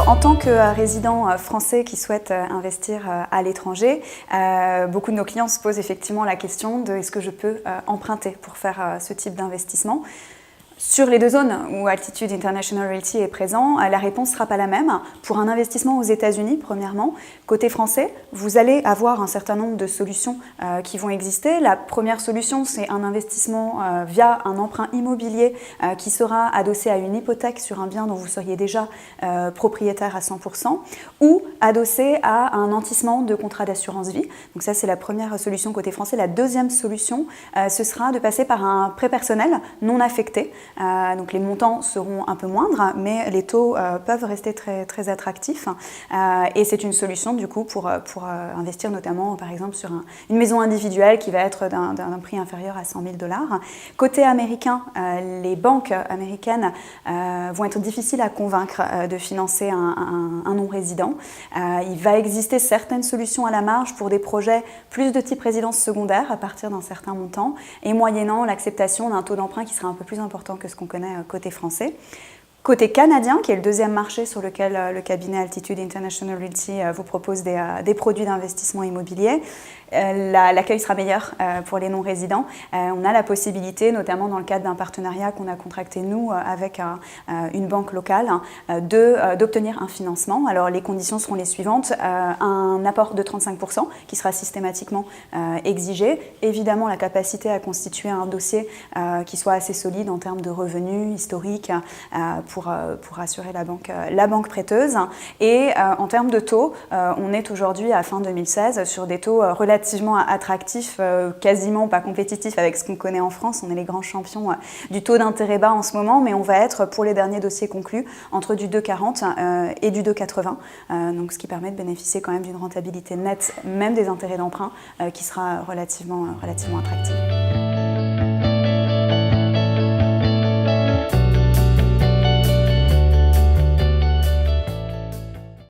Alors, en tant que résident français qui souhaite investir à l'étranger, beaucoup de nos clients se posent effectivement la question de est-ce que je peux emprunter pour faire ce type d'investissement. Sur les deux zones où Altitude International Realty est présent, la réponse ne sera pas la même. Pour un investissement aux États-Unis, premièrement, côté français, vous allez avoir un certain nombre de solutions qui vont exister. La première solution, c'est un investissement via un emprunt immobilier qui sera adossé à une hypothèque sur un bien dont vous seriez déjà propriétaire à 100% ou adossé à un nantissement de contrat d'assurance vie. Donc ça, c'est la première solution côté français. La deuxième solution, ce sera de passer par un prêt personnel non affecté. Donc les montants seront un peu moindres, mais les taux peuvent rester très attractifs. Et c'est une solution du coup pour investir notamment par exemple sur une maison individuelle qui va être d'un prix inférieur à 100 000 $. Côté américain, les banques américaines vont être difficiles à convaincre de financer un non-résident. Il va exister certaines solutions à la marge pour des projets plus de type résidence secondaire à partir d'un certain montant et moyennant l'acceptation d'un taux d'emprunt qui sera un peu plus important que ce qu'on connaît côté français. Côté canadien, qui est le deuxième marché sur lequel le cabinet Altitude International Realty vous propose des produits d'investissement immobilier, l'accueil sera meilleur pour les non-résidents. On a la possibilité, notamment dans le cadre d'un partenariat qu'on a contracté nous avec une banque locale, d'obtenir un financement. Alors les conditions seront les suivantes, un apport de 35% qui sera systématiquement exigé, évidemment la capacité à constituer un dossier qui soit assez solide en termes de revenus historiques, pour assurer la banque prêteuse. Et en termes de taux, on est aujourd'hui à fin 2016 sur des taux relativement attractifs, quasiment pas compétitifs avec ce qu'on connaît en France. On est les grands champions du taux d'intérêt bas en ce moment, mais on va être pour les derniers dossiers conclus entre du 2,40 et du 2,80. Donc ce qui permet de bénéficier quand même d'une rentabilité nette, même des intérêts d'emprunt, qui sera relativement attractive.